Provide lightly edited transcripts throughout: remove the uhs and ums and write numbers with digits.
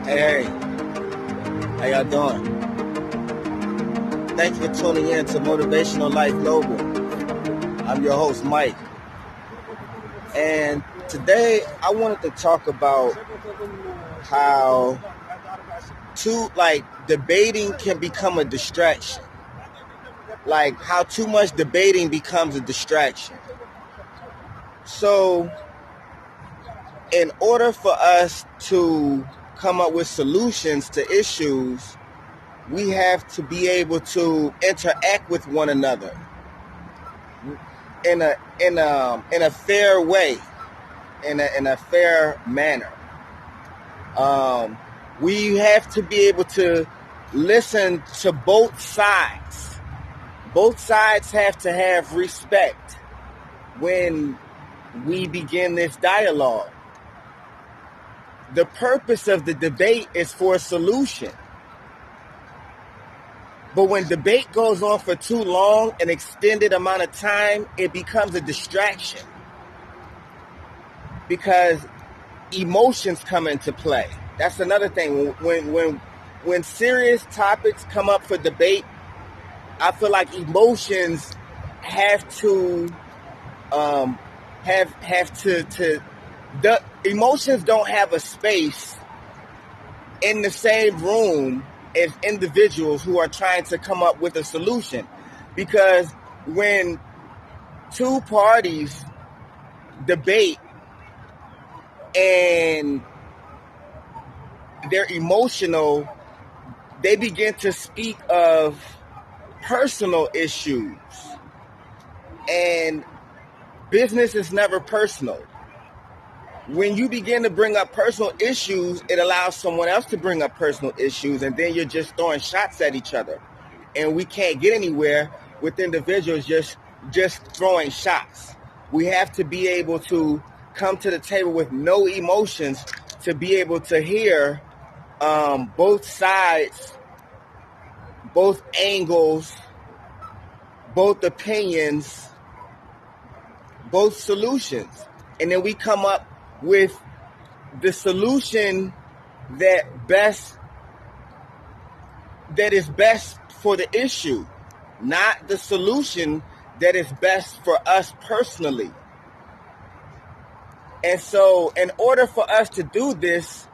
Hey, how y'all doing? Thank you for tuning in to Motivational Life Global. I'm your host, Mike. And today I wanted to talk about how debating can become a distraction. Like how too much debating becomes a distraction. So, in order for us to come up with solutions to issues, we have to be able to interact with one another in a fair way, in a fair manner. We have to be able to listen to both sides. Both sides have to have respect when we begin this dialogue. The purpose of the debate is for a solution. But when debate goes on for too long, an extended amount of time, it becomes a distraction because emotions come into play. That's another thing. When serious topics come up for debate, I feel like emotions have to the emotions don't have a space in the same room as individuals who are trying to come up with a solution. Because when two parties debate and they're emotional, they begin to speak of personal issues. And business is never personal. When you begin to bring up personal issues, it allows someone else to bring up personal issues, and then you're just throwing shots at each other. And we can't get anywhere with individuals just throwing shots. We have to be able to come to the table with no emotions to be able to hear both sides, both angles, both opinions, both solutions. And then we come up with the solution that is best for the issue, not the solution that is best for us personally. And so in order for us to do this,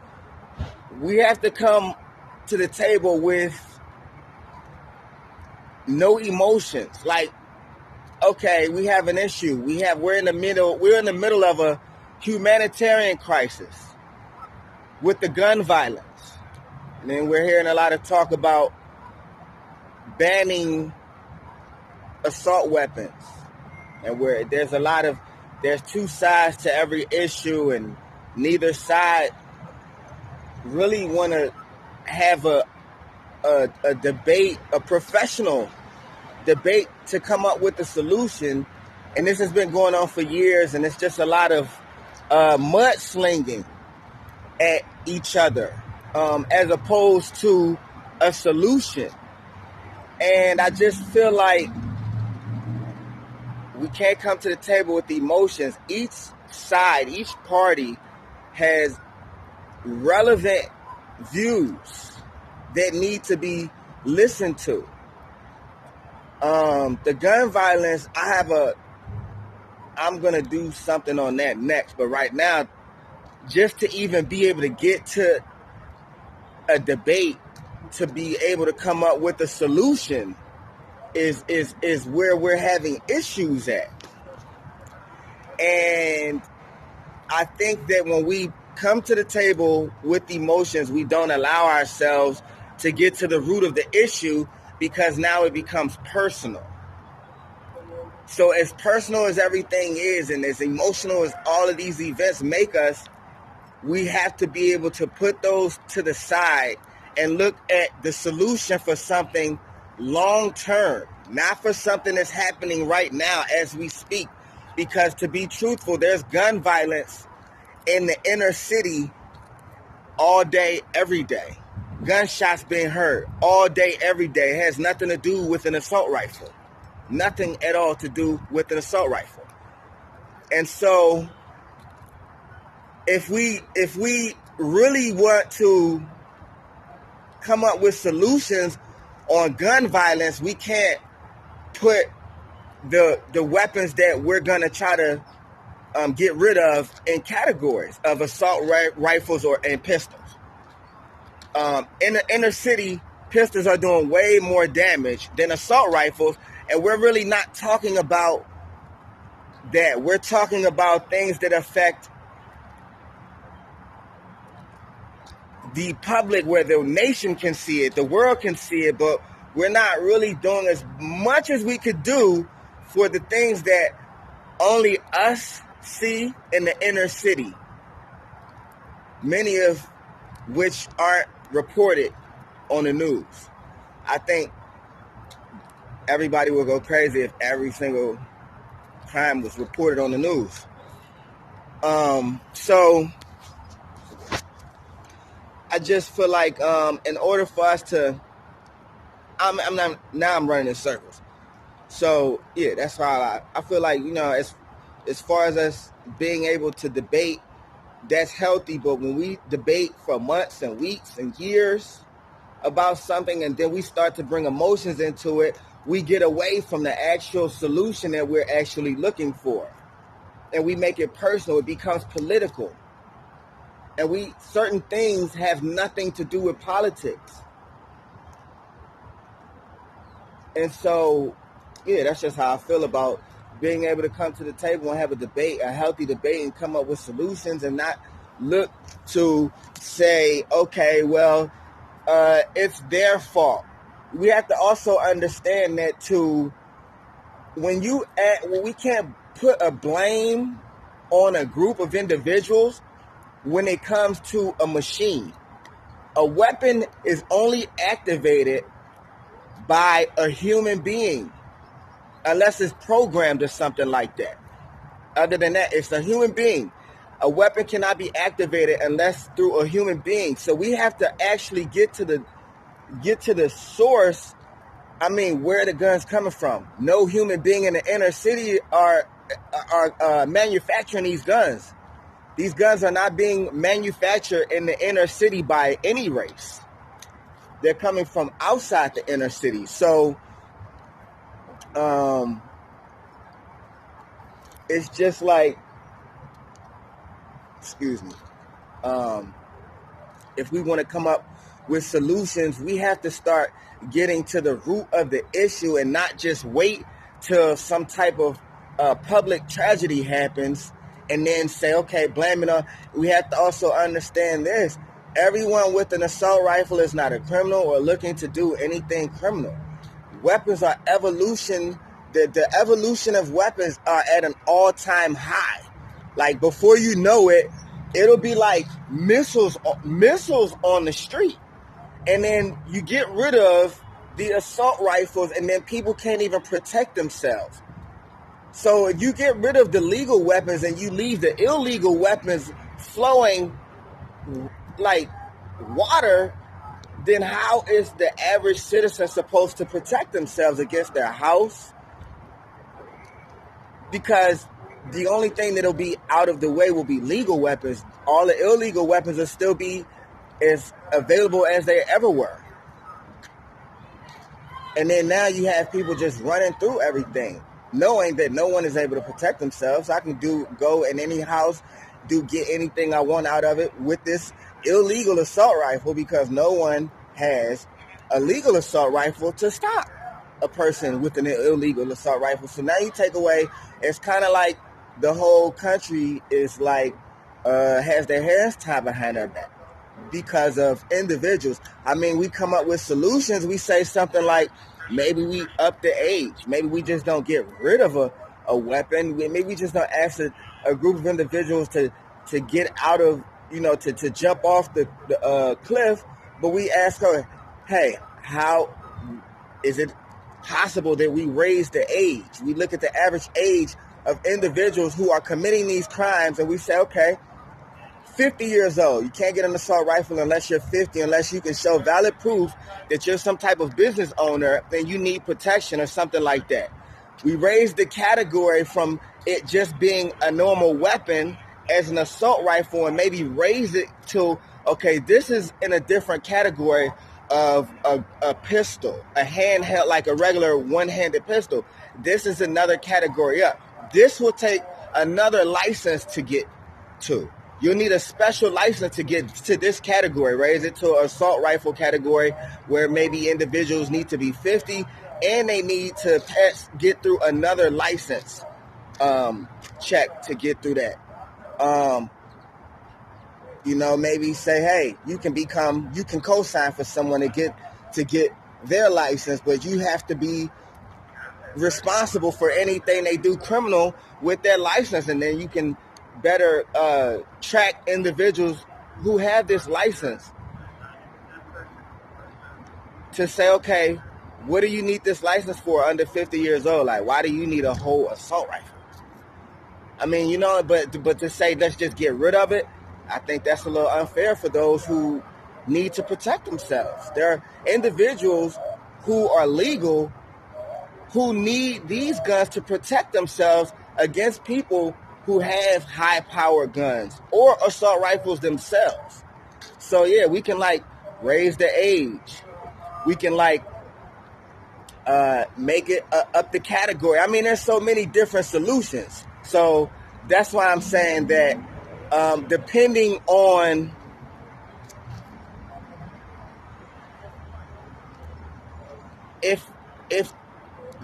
we have to come to the table with no emotions. Like, okay, we have an issue. We're in the middle of a humanitarian crisis with the gun violence. And then we're hearing a lot of talk about banning assault weapons. And there's two sides to every issue, and neither side really want to have a debate, a professional debate to come up with a solution. And this has been going on for years, and it's just a lot of mudslinging at each other as opposed to a solution. And I just feel like we can't come to the table with emotions. Each side, each party has relevant views that need to be listened to. The gun violence, I'm going to do something on that next. But right now, just to even be able to get to a debate, to be able to come up with a solution is where we're having issues at. And I think that when we come to the table with emotions, we don't allow ourselves to get to the root of the issue, because now it becomes personal. So as personal as everything is, and as emotional as all of these events make us, we have to be able to put those to the side and look at the solution for something long term, not for something that's happening right now as we speak. Because to be truthful, there's gun violence in the inner city all day, every day. Gunshots being heard all day, every day. It has nothing to do with an assault rifle. Nothing at all to do with an assault rifle. And so if we really want to come up with solutions on gun violence, we can't put the weapons that we're going to try to get rid of in categories of assault rifles and pistols. In the inner city, pistols are doing way more damage than assault rifles, and we're really not talking about that. We're talking about things that affect the public, where the nation can see it, the world can see it, but we're not really doing as much as we could do for the things that only us see in the inner city, many of which aren't reported on the news. I think everybody will go crazy if every single crime was reported on the news. So I just feel like in order for us to, I'm running in circles. So yeah, that's why I feel like, as far as us being able to debate, that's healthy. But when we debate for months and weeks and years about something, and then we start to bring emotions into it, we get away from the actual solution that we're actually looking for. And we make it personal. It becomes political. And certain things have nothing to do with politics. And so, yeah, that's just how I feel about being able to come to the table and have a debate, a healthy debate, and come up with solutions, and not look to say, okay, well, it's their fault. We have to also understand that too, when we can't put a blame on a group of individuals when it comes to a machine. A weapon is only activated by a human being, unless it's programmed or something like that. Other than that, it's a human being. A weapon cannot be activated unless through a human being. So we have to actually get to the source. I mean, where the gun's coming from. No human being in the inner city are manufacturing these guns. These guns are not being manufactured in the inner city by any race. They're coming from outside the inner city. So it's just like, excuse me, if we want to come up with solutions, we have to start getting to the root of the issue and not just wait till some type of public tragedy happens and then say, okay, blame it on. We have to also understand this. Everyone with an assault rifle is not a criminal or looking to do anything criminal. Weapons are evolution. The evolution of weapons are at an all-time high. Like, before you know it, it'll be like missiles on the street. And then you get rid of the assault rifles, and then people can't even protect themselves. So if you get rid of the legal weapons and you leave the illegal weapons flowing like water, then how is the average citizen supposed to protect themselves against their house? Because the only thing that'll be out of the way will be legal weapons. All the illegal weapons will still be as available as they ever were. And then now you have people just running through everything, knowing that no one is able to protect themselves. I can go in any house, get anything I want out of it with this illegal assault rifle, because no one has a legal assault rifle to stop a person with an illegal assault rifle. So now you take away, it's kind of like the whole country is like, has their hands tied behind their back because of individuals. I mean, we come up with solutions. We say something like, maybe we up the age. Maybe we just don't get rid of a weapon. Maybe we just don't ask a group of individuals to get out of, to jump off the cliff. But we ask her, hey, how is it possible that we raise the age? We look at the average age of individuals who are committing these crimes, and we say, okay, 50 years old. You can't get an assault rifle unless you're 50, unless you can show valid proof that you're some type of business owner, then you need protection or something like that. We raised the category from it just being a normal weapon as an assault rifle, and maybe raise it to, okay, this is in a different category of a pistol, a handheld, like a regular one-handed pistol. This is another category up. This will take another license to get to. You'll need a special license to get to this category. Raise it to an assault rifle category where maybe individuals need to be 50 and they need to get through another license check to get through that. Maybe say, hey, you can co-sign for someone to get their license, but you have to be responsible for anything they do criminal with their license, and then you can better track individuals who have this license to say, okay, what do you need this license for under 50 years old? Like, why do you need a whole assault rifle? I mean, but to say let's just get rid of it, I think that's a little unfair for those who need to protect themselves. There are individuals who are legal who need these guns to protect themselves against people who have high-powered guns or assault rifles themselves. So, yeah, we can, raise the age. We can, make it up the category. I mean, there's so many different solutions. So that's why I'm saying that depending on if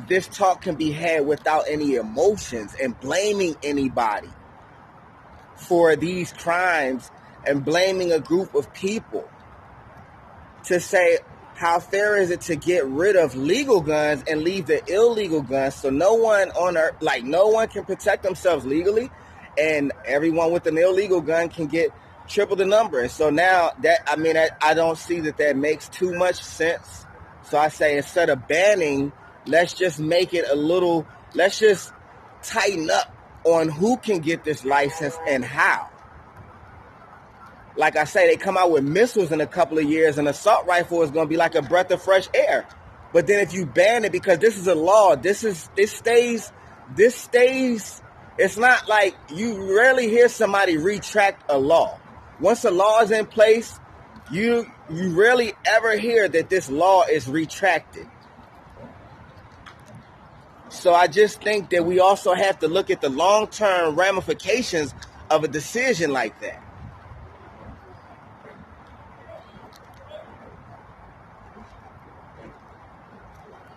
this talk can be had without any emotions and blaming anybody for these crimes and blaming a group of people, to say, how fair is it to get rid of legal guns and leave the illegal guns so no one on earth, no one can protect themselves legally, and everyone with an illegal gun can get triple the number. And so now I don't see that makes too much sense. So I say, instead of banning, let's just make it let's just tighten up on who can get this license and how. Like I say, they come out with missiles in a couple of years, and an assault rifle is going to be like a breath of fresh air. But then if you ban it, because this is a law, this stays. It's not like you rarely hear somebody retract a law. Once a law is in place, you rarely ever hear that this law is retracted. So I just think that we also have to look at the long-term ramifications of a decision like that.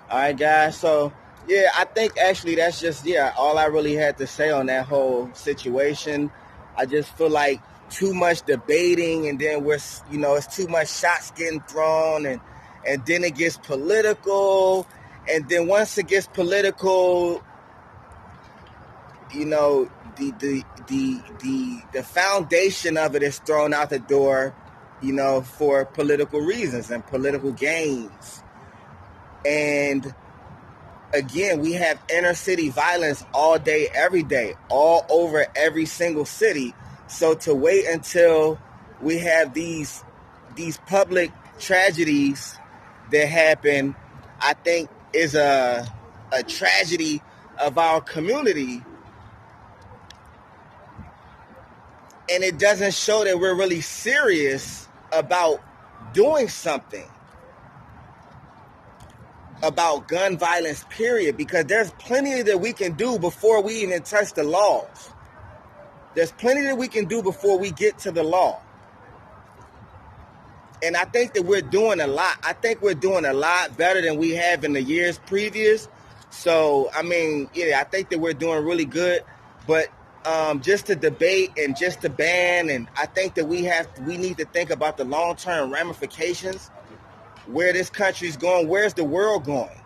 All right, guys. So, yeah, I think actually that's just, all I really had to say on that whole situation. I just feel like too much debating, and then it's too much shots getting thrown, and then it gets political. And then once it gets political, the foundation of it is thrown out the door, for political reasons and political gains. And again, we have inner city violence all day, every day, all over every single city. So to wait until we have these public tragedies that happen, I think is a tragedy of our community. And it doesn't show that we're really serious about doing something about gun violence, period, because there's plenty that we can do before we even touch the laws. There's plenty that we can do before we get to the law. And I think that we're doing a lot. I think we're doing a lot better than we have in the years previous. So, I mean, I think that we're doing really good. But just to debate and just to ban, and I think that we need to think about the long-term ramifications, where this country's going, where's the world going?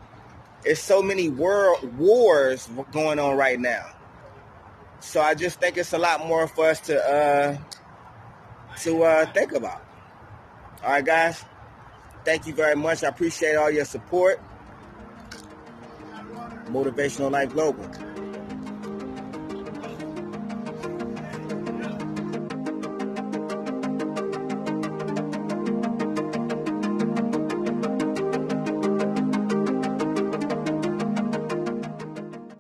There's so many world wars going on right now. So I just think it's a lot more for us to think about. All right, guys. Thank you very much. I appreciate all your support. Motivational Life Global.